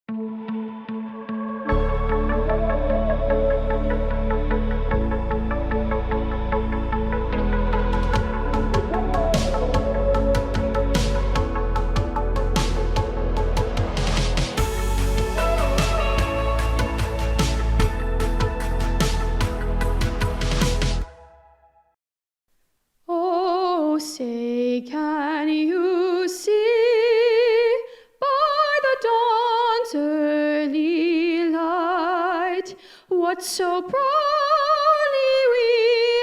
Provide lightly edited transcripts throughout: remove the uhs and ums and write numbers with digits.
Oh, say, can you see by the dawn's early light what so proudly we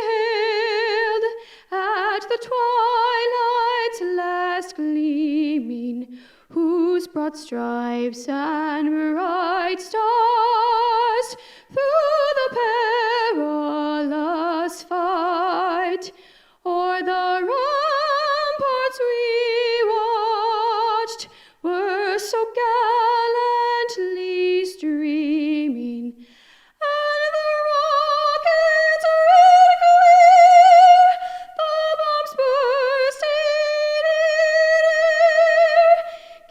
hailed at the twilight's last gleaming, whose broad stripes and bright stars through the perilous fight o'er the ramparts we watched were so gallantly streaming, and the rockets red clear, the bombs bursting in air,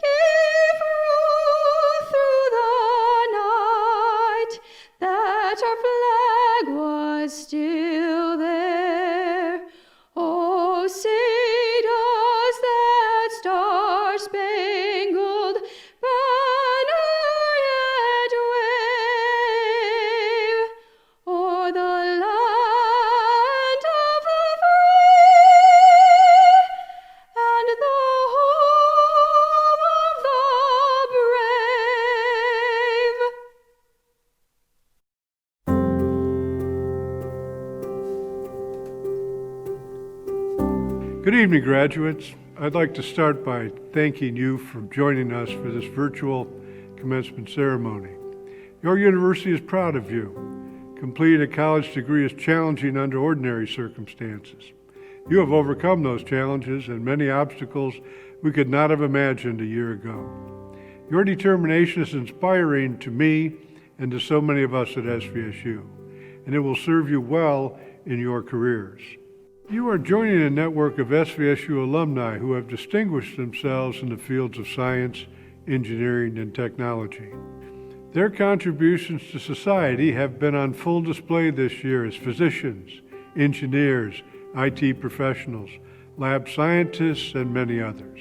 gave proof through the night that our flag was still there. Oh, say does that star-spangled banner yet wave o'er the land of the free and the home of the brave. Good evening, graduates. I'd like to start by thanking you for joining us for this virtual commencement ceremony. Your university is proud of you. Completing a college degree is challenging under ordinary circumstances. You have overcome those challenges and many obstacles we could not have imagined a year ago. Your determination is inspiring to me and to so many of us at SVSU, and it will serve you well in your careers. You are joining a network of SVSU alumni who have distinguished themselves in the fields of science, engineering, and technology. Their contributions to society have been on full display this year as physicians, engineers, IT professionals, lab scientists, and many others.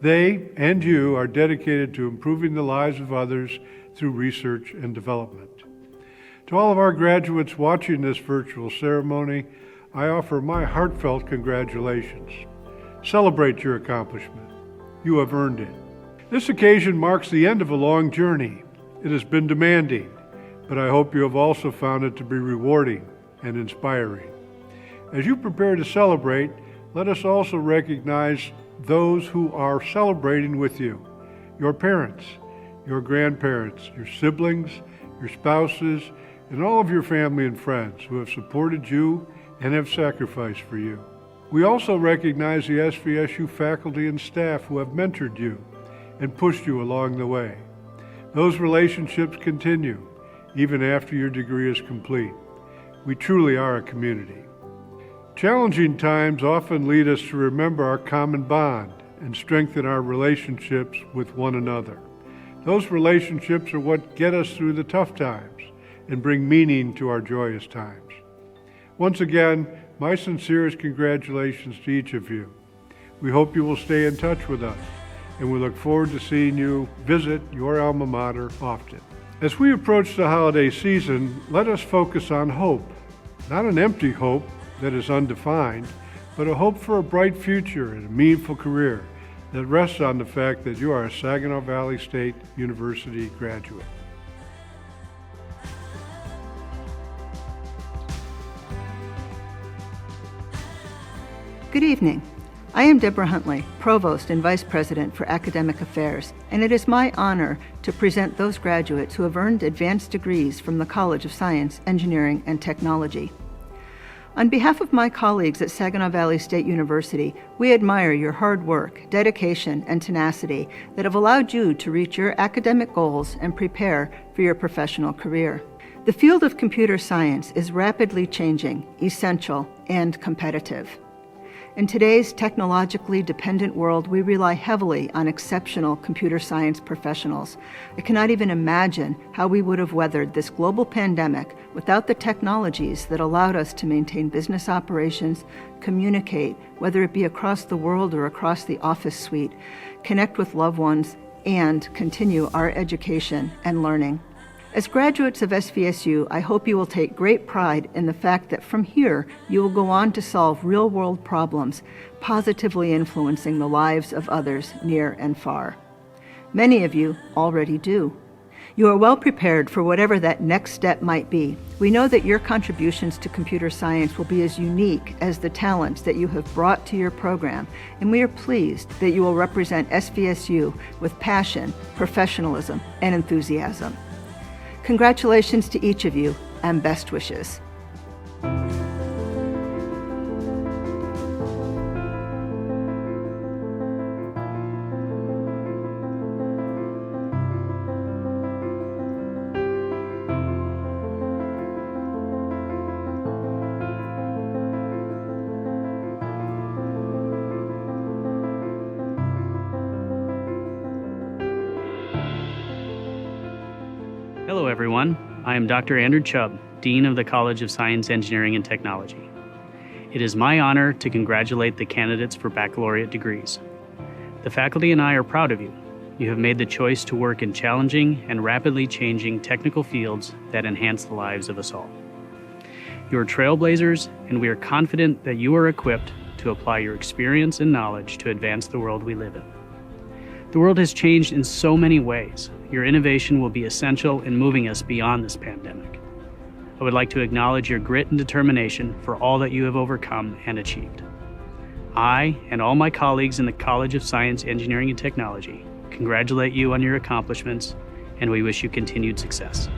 They and you are dedicated to improving the lives of others through research and development. To all of our graduates watching this virtual ceremony, I offer my heartfelt congratulations. Celebrate your accomplishment. You have earned it. This occasion marks the end of a long journey. It has been demanding, but I hope you have also found it to be rewarding and inspiring. As you prepare to celebrate, let us also recognize those who are celebrating with you, your parents, your grandparents, your siblings, your spouses, and all of your family and friends who have supported you and have sacrificed for you. We also recognize the SVSU faculty and staff who have mentored you and pushed you along the way. Those relationships continue even after your degree is complete. We truly are a community. Challenging times often lead us to remember our common bond and strengthen our relationships with one another. Those relationships are what get us through the tough times and bring meaning to our joyous times. Once again, my sincerest congratulations to each of you. We hope you will stay in touch with us, and we look forward to seeing you visit your alma mater often. As we approach the holiday season, let us focus on hope. Not an empty hope that is undefined, but a hope for a bright future and a meaningful career that rests on the fact that you are a Saginaw Valley State University graduate. Good evening. I am Deborah Huntley, Provost and Vice President for Academic Affairs, and it is my honor to present those graduates who have earned advanced degrees from the College of Science, Engineering, and Technology. On behalf of my colleagues at Saginaw Valley State University, we admire your hard work, dedication, and tenacity that have allowed you to reach your academic goals and prepare for your professional career. The field of computer science is rapidly changing, essential, and competitive. In today's technologically dependent world, we rely heavily on exceptional computer science professionals. I cannot even imagine how we would have weathered this global pandemic without the technologies that allowed us to maintain business operations, communicate, whether it be across the world or across the office suite, connect with loved ones, and continue our education and learning. As graduates of SVSU, I hope you will take great pride in the fact that from here, you will go on to solve real-world problems, positively influencing the lives of others near and far. Many of you already do. You are well prepared for whatever that next step might be. We know that your contributions to computer science will be as unique as the talents that you have brought to your program, and we are pleased that you will represent SVSU with passion, professionalism, and enthusiasm. Congratulations to each of you, and best wishes. Hello everyone, I am Dr. Andrew Chubb, Dean of the College of Science, Engineering, and Technology. It is my honor to congratulate the candidates for baccalaureate degrees. The faculty and I are proud of you. You have made the choice to work in challenging and rapidly changing technical fields that enhance the lives of us all. You are trailblazers, and we are confident that you are equipped to apply your experience and knowledge to advance the world we live in. The world has changed in so many ways. Your innovation will be essential in moving us beyond this pandemic. I would like to acknowledge your grit and determination for all that you have overcome and achieved. I and all my colleagues in the College of Science, Engineering, and Technology congratulate you on your accomplishments, and we wish you continued success.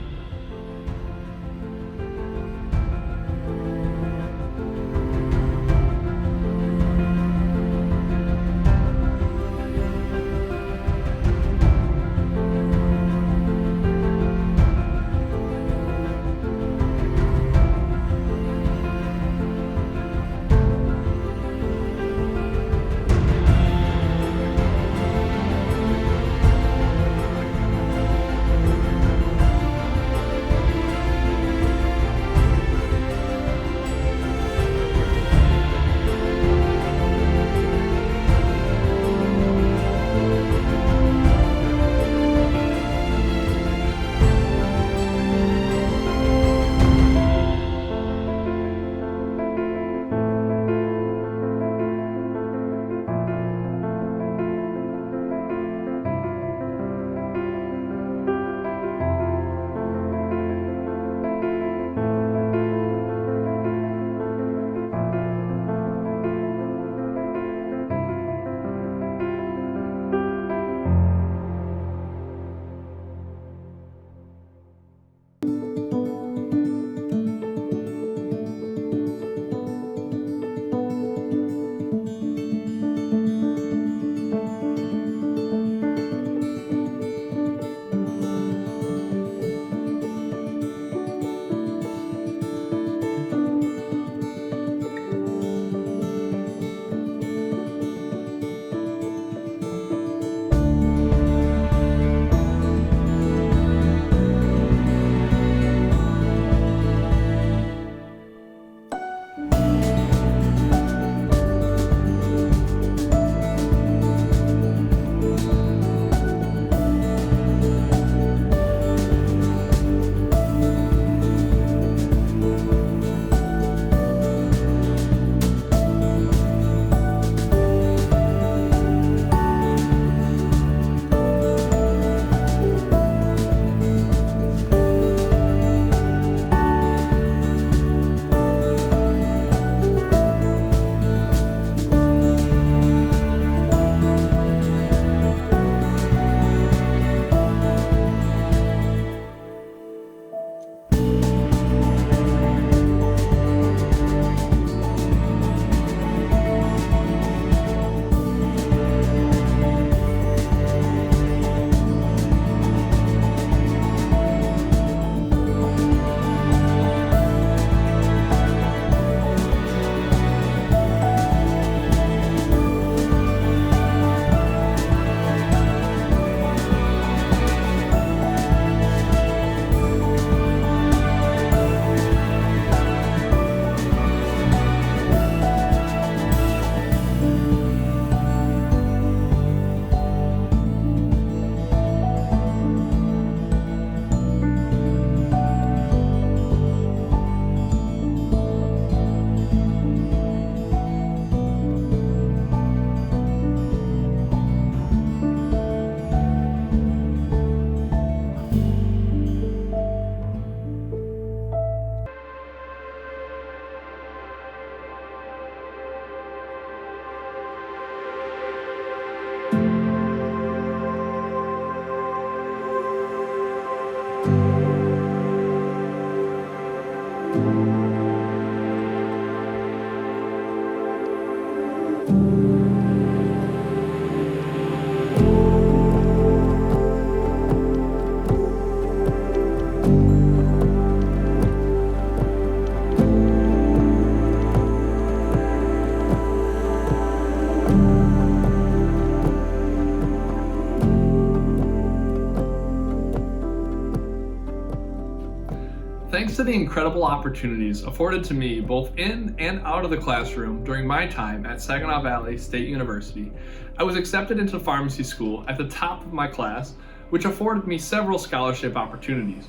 Thanks to the incredible opportunities afforded to me both in and out of the classroom during my time at Saginaw Valley State University, I was accepted into pharmacy school at the top of my class, which afforded me several scholarship opportunities.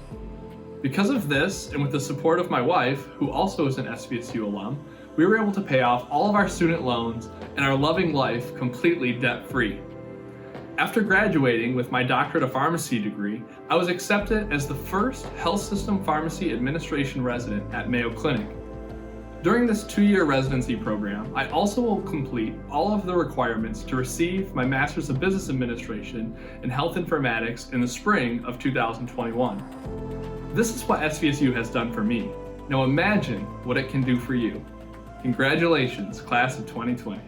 Because of this, and with the support of my wife, who also is an SVSU alum, we were able to pay off all of our student loans and our loving life completely debt-free. After graduating with my doctorate of pharmacy degree, I was accepted as the first health system pharmacy administration resident at Mayo Clinic. During this 2-year residency program, I also will complete all of the requirements to receive my Master's of Business Administration in Health Informatics in the spring of 2021. This is what SVSU has done for me. Now imagine what it can do for you. Congratulations, class of 2020.